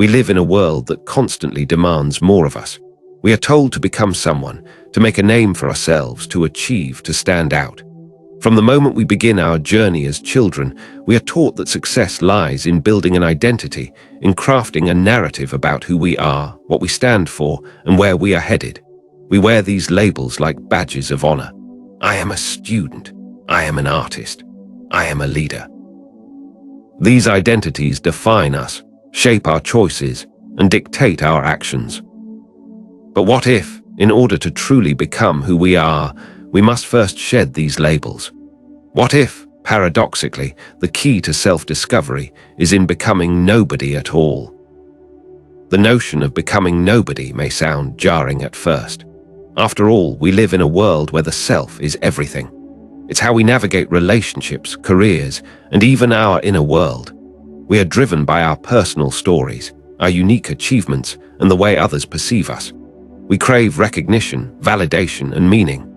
We live in a world that constantly demands more of us. We are told to become someone, to make a name for ourselves, to achieve, to stand out. From the moment we begin our journey as children, we are taught that success lies in building an identity, in crafting a narrative about who we are, what we stand for, and where we are headed. We wear these labels like badges of honor. I am a student. I am an artist. I am a leader. These identities define us, shape our choices, and dictate our actions. But what if, in order to truly become who we are, we must first shed these labels? What if, paradoxically, the key to self-discovery is in becoming nobody at all? The notion of becoming nobody may sound jarring at first. After all, we live in a world where the self is everything. It's how we navigate relationships, careers, and even our inner world. We are driven by our personal stories, our unique achievements, and the way others perceive us. We crave recognition, validation, and meaning.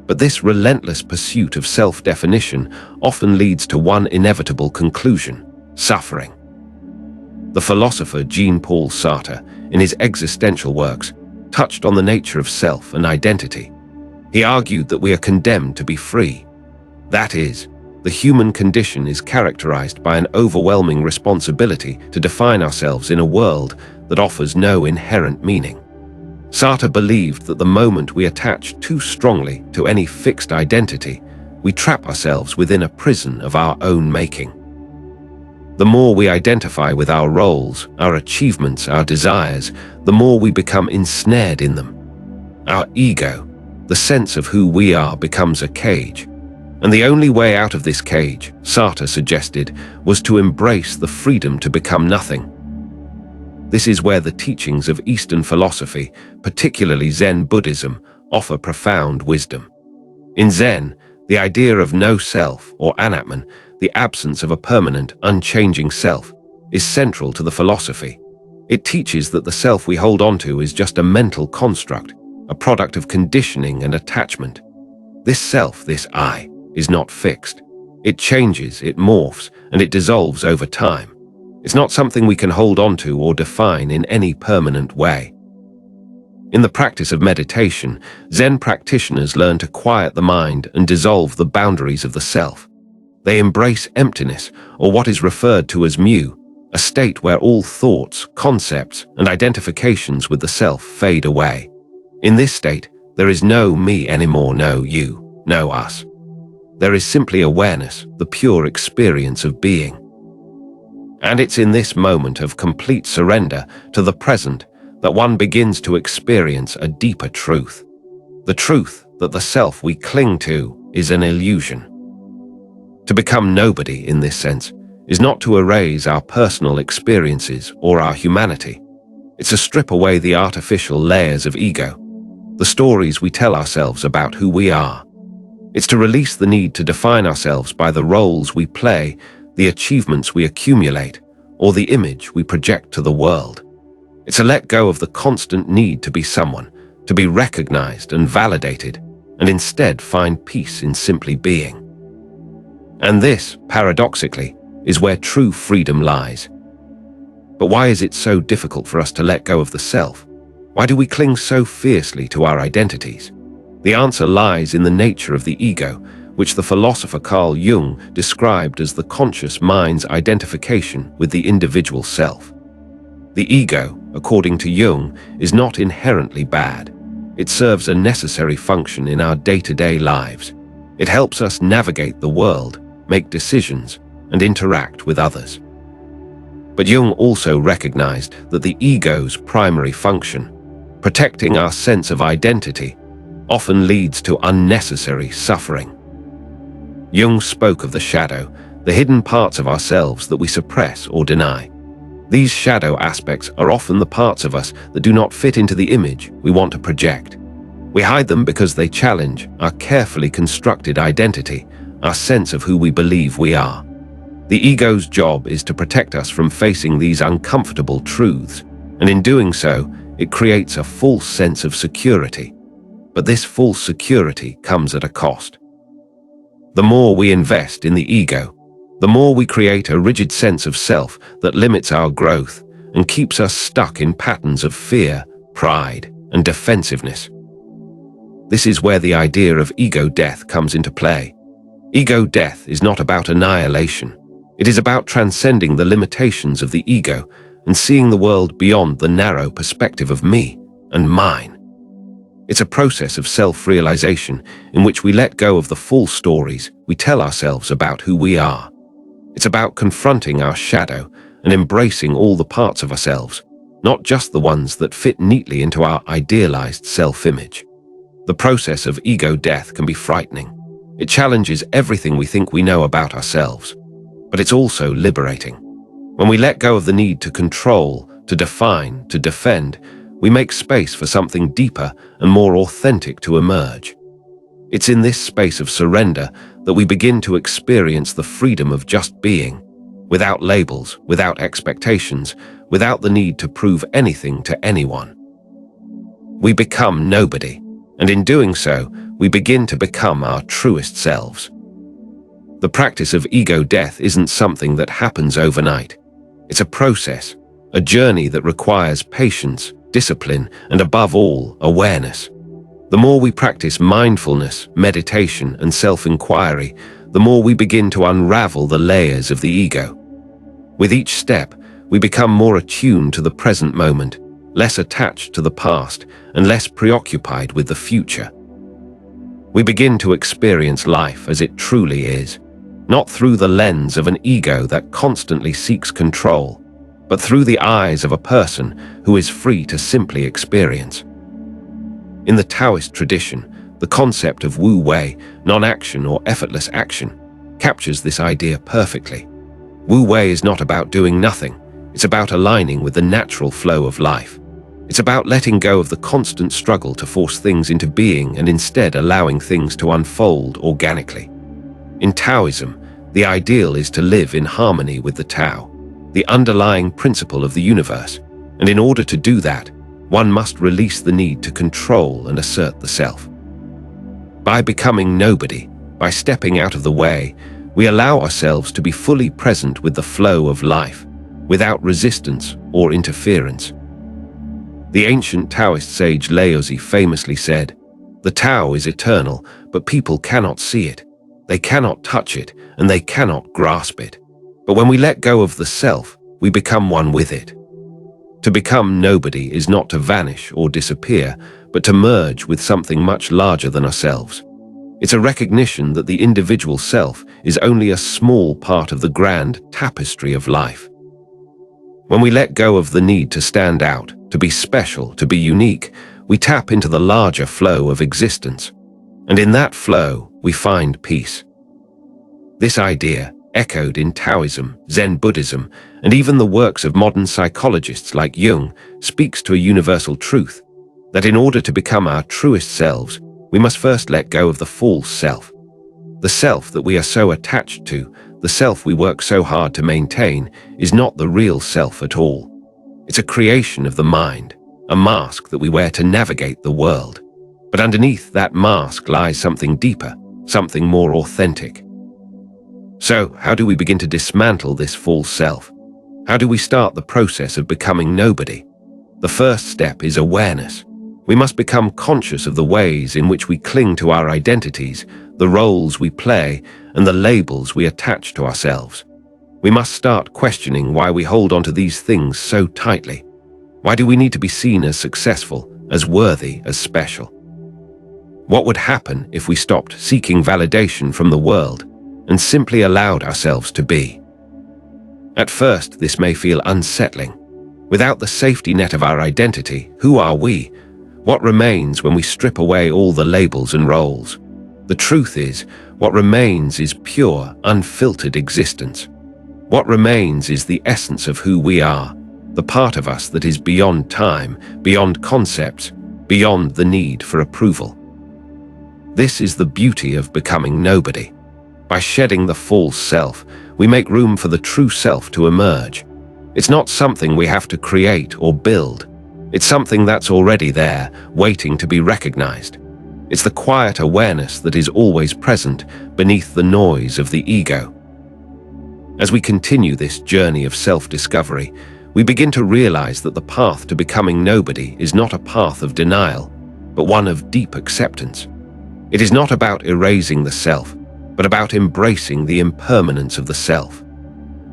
But this relentless pursuit of self-definition often leads to one inevitable conclusion: suffering. The philosopher Jean-Paul Sartre, in his existential works, touched on the nature of self and identity. He argued that we are condemned to be free. That is, the human condition is characterized by an overwhelming responsibility to define ourselves in a world that offers no inherent meaning. Sartre believed that the moment we attach too strongly to any fixed identity, we trap ourselves within a prison of our own making. The more we identify with our roles, our achievements, our desires, the more we become ensnared in them. Our ego, the sense of who we are, becomes a cage. And the only way out of this cage, Sartre suggested, was to embrace the freedom to become nothing. This is where the teachings of Eastern philosophy, particularly Zen Buddhism, offer profound wisdom. In Zen, the idea of no self, or anatman, the absence of a permanent, unchanging self, is central to the philosophy. It teaches that the self we hold onto is just a mental construct, a product of conditioning and attachment. This self, this I, is not fixed. It changes, it morphs, and it dissolves over time. It's not something we can hold onto or define in any permanent way. In the practice of meditation, Zen practitioners learn to quiet the mind and dissolve the boundaries of the self. They embrace emptiness, or what is referred to as mu, a state where all thoughts, concepts, and identifications with the self fade away. In this state, there is no me anymore, no you, no us. There is simply awareness, the pure experience of being. And it's in this moment of complete surrender to the present that one begins to experience a deeper truth. The truth that the self we cling to is an illusion. To become nobody, in this sense, is not to erase our personal experiences or our humanity. It's to strip away the artificial layers of ego, the stories we tell ourselves about who we are. It's to release the need to define ourselves by the roles we play, the achievements we accumulate, or the image we project to the world. It's to let go of the constant need to be someone, to be recognized and validated, and instead find peace in simply being. And this, paradoxically, is where true freedom lies. But why is it so difficult for us to let go of the self? Why do we cling so fiercely to our identities? The answer lies in the nature of the ego, which the philosopher Carl Jung described as the conscious mind's identification with the individual self. The ego, according to Jung, is not inherently bad. It serves a necessary function in our day-to-day lives. It helps us navigate the world, make decisions, and interact with others. But Jung also recognized that the ego's primary function, protecting our sense of identity, often leads to unnecessary suffering. Jung spoke of the shadow, the hidden parts of ourselves that we suppress or deny. These shadow aspects are often the parts of us that do not fit into the image we want to project. We hide them because they challenge our carefully constructed identity, our sense of who we believe we are. The ego's job is to protect us from facing these uncomfortable truths, and in doing so, it creates a false sense of security. But this false security comes at a cost. The more we invest in the ego, the more we create a rigid sense of self that limits our growth and keeps us stuck in patterns of fear, pride, and defensiveness. This is where the idea of ego death comes into play. Ego death is not about annihilation. It is about transcending the limitations of the ego and seeing the world beyond the narrow perspective of me and mine. It's a process of self-realization in which we let go of the false stories we tell ourselves about who we are. It's about confronting our shadow and embracing all the parts of ourselves, not just the ones that fit neatly into our idealized self-image. The process of ego death can be frightening. It challenges everything we think we know about ourselves, but it's also liberating. When we let go of the need to control, to define, to defend, we make space for something deeper and more authentic to emerge. It's in this space of surrender that we begin to experience the freedom of just being, without labels, without expectations, without the need to prove anything to anyone. We become nobody, and in doing so, we begin to become our truest selves. The practice of ego death isn't something that happens overnight. It's a process, a journey that requires patience, discipline, and above all, awareness. The more we practice mindfulness, meditation, and self-inquiry, the more we begin to unravel the layers of the ego. With each step, we become more attuned to the present moment, less attached to the past, and less preoccupied with the future. We begin to experience life as it truly is, not through the lens of an ego that constantly seeks control, but through the eyes of a person who is free to simply experience. In the Taoist tradition, the concept of wu-wei, non-action or effortless action, captures this idea perfectly. Wu-wei is not about doing nothing, it's about aligning with the natural flow of life. It's about letting go of the constant struggle to force things into being and instead allowing things to unfold organically. In Taoism, the ideal is to live in harmony with the Tao, the underlying principle of the universe, and in order to do that, one must release the need to control and assert the self. By becoming nobody, by stepping out of the way, we allow ourselves to be fully present with the flow of life, without resistance or interference. The ancient Taoist sage Laozi famously said, "The Tao is eternal, but people cannot see it. They cannot touch it, and they cannot grasp it. But when we let go of the self, we become one with it." To become nobody is not to vanish or disappear, but to merge with something much larger than ourselves. It's a recognition that the individual self is only a small part of the grand tapestry of life. When we let go of the need to stand out, to be special, to be unique, we tap into the larger flow of existence. And in that flow, we find peace. This idea, echoed in Taoism, Zen Buddhism, and even the works of modern psychologists like Jung, speaks to a universal truth, that in order to become our truest selves, we must first let go of the false self. The self that we are so attached to, the self we work so hard to maintain, is not the real self at all. It's a creation of the mind, a mask that we wear to navigate the world. But underneath that mask lies something deeper, something more authentic. So, how do we begin to dismantle this false self? How do we start the process of becoming nobody? The first step is awareness. We must become conscious of the ways in which we cling to our identities, the roles we play, and the labels we attach to ourselves. We must start questioning why we hold on to these things so tightly. Why do we need to be seen as successful, as worthy, as special? What would happen if we stopped seeking validation from the world and simply allowed ourselves to be? At first, this may feel unsettling. Without the safety net of our identity, who are we? What remains when we strip away all the labels and roles? The truth is, what remains is pure, unfiltered existence. What remains is the essence of who we are, the part of us that is beyond time, beyond concepts, beyond the need for approval. This is the beauty of becoming nobody. By shedding the false self, we make room for the true self to emerge. It's not something we have to create or build. It's something that's already there, waiting to be recognized. It's the quiet awareness that is always present beneath the noise of the ego. As we continue this journey of self-discovery, we begin to realize that the path to becoming nobody is not a path of denial, but one of deep acceptance. It is not about erasing the self, but about embracing the impermanence of the self.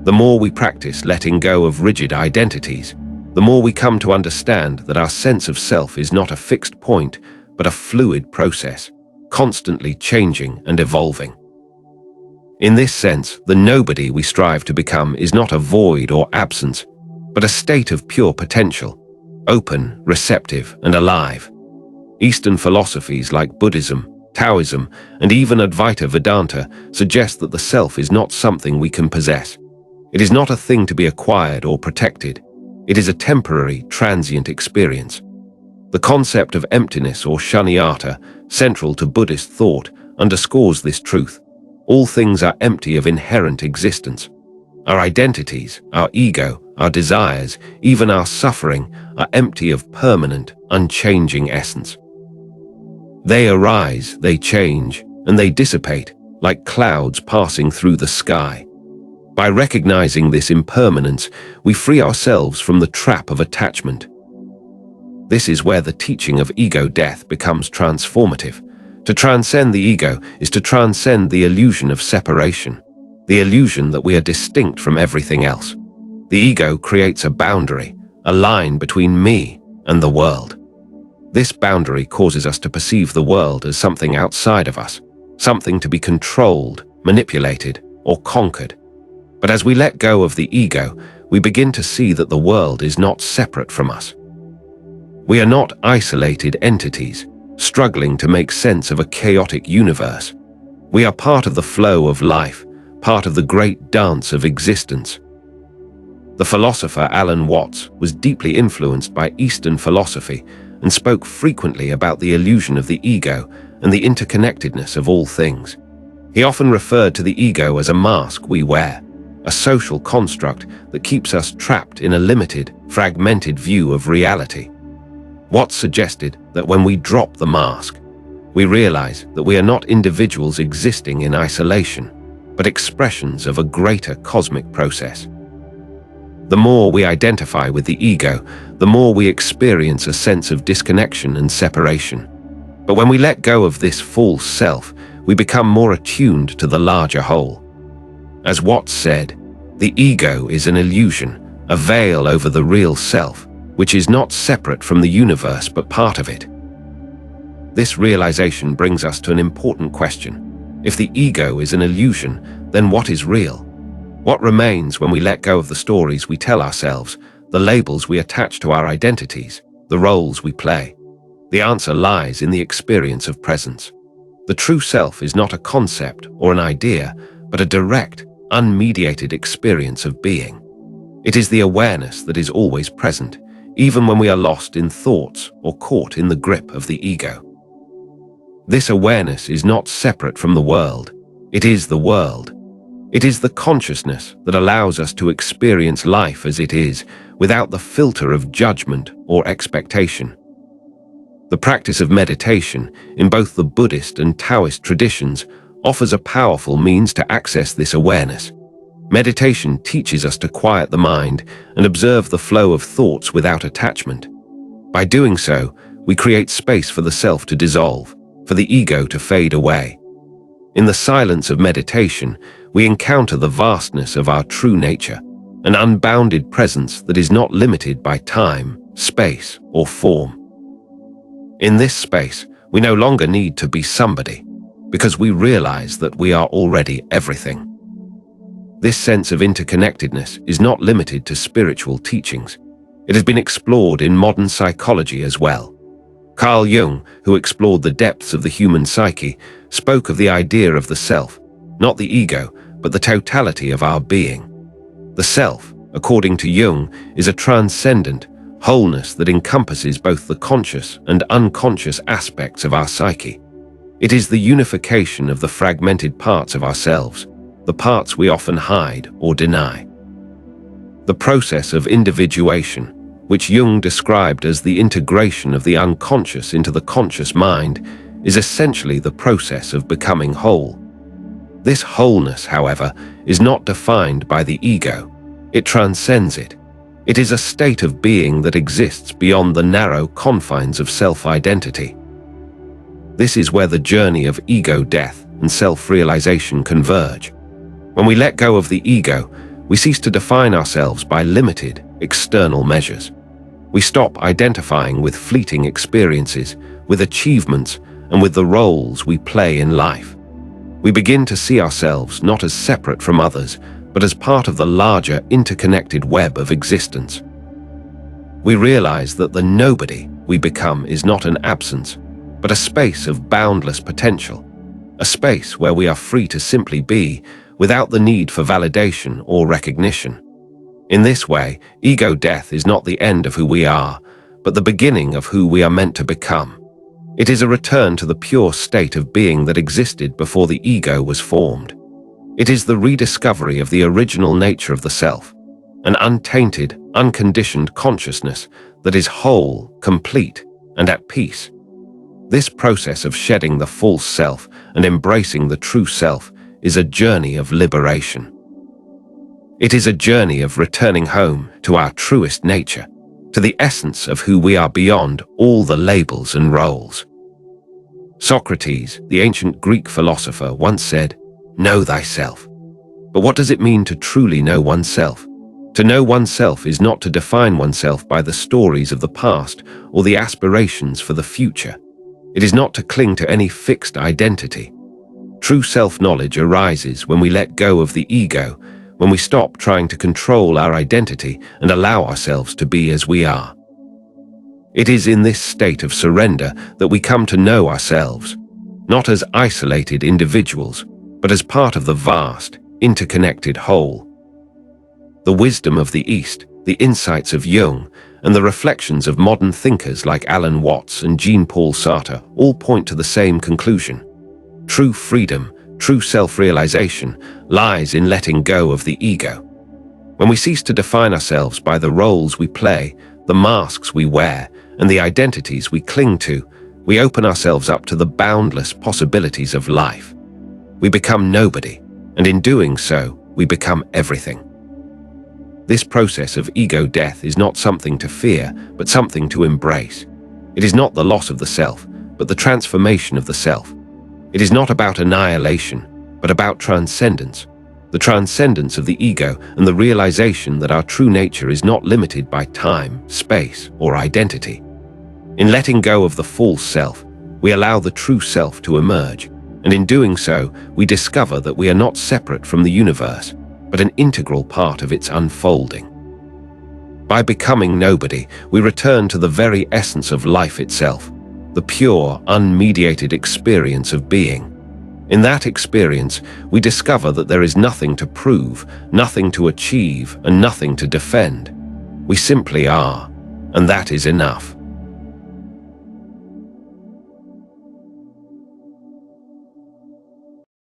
The more we practice letting go of rigid identities, the more we come to understand that our sense of self is not a fixed point, but a fluid process, constantly changing and evolving. In this sense, the nobody we strive to become is not a void or absence, but a state of pure potential, open, receptive, and alive. Eastern philosophies like Buddhism, Taoism, and even Advaita Vedanta suggest that the self is not something we can possess. It is not a thing to be acquired or protected. It is a temporary, transient experience. The concept of emptiness or shunyata, central to Buddhist thought, underscores this truth. All things are empty of inherent existence. Our identities, our ego, our desires, even our suffering, are empty of permanent, unchanging essence. They arise, they change, and they dissipate, like clouds passing through the sky. By recognizing this impermanence, we free ourselves from the trap of attachment. This is where the teaching of ego death becomes transformative. To transcend the ego is to transcend the illusion of separation, the illusion that we are distinct from everything else. The ego creates a boundary, a line between me and the world. This boundary causes us to perceive the world as something outside of us, something to be controlled, manipulated, or conquered. But as we let go of the ego, we begin to see that the world is not separate from us. We are not isolated entities, struggling to make sense of a chaotic universe. We are part of the flow of life, part of the great dance of existence. The philosopher Alan Watts was deeply influenced by Eastern philosophy and spoke frequently about the illusion of the ego and the interconnectedness of all things. He often referred to the ego as a mask we wear, a social construct that keeps us trapped in a limited, fragmented view of reality. Watts suggested that when we drop the mask, we realize that we are not individuals existing in isolation, but expressions of a greater cosmic process. The more we identify with the ego, the more we experience a sense of disconnection and separation. But when we let go of this false self, we become more attuned to the larger whole. As Watts said, the ego is an illusion, a veil over the real self, which is not separate from the universe but part of it. This realization brings us to an important question. If the ego is an illusion, then what is real? What remains when we let go of the stories we tell ourselves, the labels we attach to our identities, the roles we play? The answer lies in the experience of presence. The true self is not a concept or an idea, but a direct, unmediated experience of being. It is the awareness that is always present, even when we are lost in thoughts or caught in the grip of the ego. This awareness is not separate from the world. It is the world. It is the consciousness that allows us to experience life as it is, without the filter of judgment or expectation. The practice of meditation, in both the Buddhist and Taoist traditions, offers a powerful means to access this awareness. Meditation teaches us to quiet the mind and observe the flow of thoughts without attachment. By doing so, we create space for the self to dissolve, for the ego to fade away. In the silence of meditation, we encounter the vastness of our true nature, an unbounded presence that is not limited by time, space, or form. In this space, we no longer need to be somebody, because we realize that we are already everything. This sense of interconnectedness is not limited to spiritual teachings. It has been explored in modern psychology as well. Carl Jung, who explored the depths of the human psyche, spoke of the idea of the self, not the ego, but the totality of our being. The self, according to Jung, is a transcendent wholeness that encompasses both the conscious and unconscious aspects of our psyche. It is the unification of the fragmented parts of ourselves, the parts we often hide or deny. The process of individuation, which Jung described as the integration of the unconscious into the conscious mind, is essentially the process of becoming whole. This wholeness, however, is not defined by the ego. It transcends it. It is a state of being that exists beyond the narrow confines of self-identity. This is where the journey of ego death and self-realization converge. When we let go of the ego, we cease to define ourselves by limited, external measures. We stop identifying with fleeting experiences, with achievements, and with the roles we play in life. We begin to see ourselves not as separate from others, but as part of the larger, interconnected web of existence. We realize that the nobody we become is not an absence, but a space of boundless potential, a space where we are free to simply be, without the need for validation or recognition. In this way, ego death is not the end of who we are, but the beginning of who we are meant to become. It is a return to the pure state of being that existed before the ego was formed. It is the rediscovery of the original nature of the self, an untainted, unconditioned consciousness that is whole, complete, and at peace. This process of shedding the false self and embracing the true self is a journey of liberation. It is a journey of returning home to our truest nature, to the essence of who we are beyond all the labels and roles. Socrates, the ancient Greek philosopher, once said, "Know thyself." But what does it mean to truly know oneself? To know oneself is not to define oneself by the stories of the past or the aspirations for the future. It is not to cling to any fixed identity. True self-knowledge arises when we let go of the ego, when we stop trying to control our identity and allow ourselves to be as we are. It is in this state of surrender that we come to know ourselves, not as isolated individuals, but as part of the vast, interconnected whole. The wisdom of the East, the insights of Jung, and the reflections of modern thinkers like Alan Watts and Jean-Paul Sartre all point to the same conclusion. True freedom, true self-realization, lies in letting go of the ego. When we cease to define ourselves by the roles we play, the masks we wear, and the identities we cling to, we open ourselves up to the boundless possibilities of life. We become nobody, and in doing so, we become everything. This process of ego death is not something to fear, but something to embrace. It is not the loss of the self, but the transformation of the self. It is not about annihilation, but about transcendence, the transcendence of the ego and the realization that our true nature is not limited by time, space, or identity. In letting go of the false self, we allow the true self to emerge, and in doing so, we discover that we are not separate from the universe, but an integral part of its unfolding. By becoming nobody, we return to the very essence of life itself, the pure, unmediated experience of being. In that experience, we discover that there is nothing to prove, nothing to achieve, and nothing to defend. We simply are, and that is enough.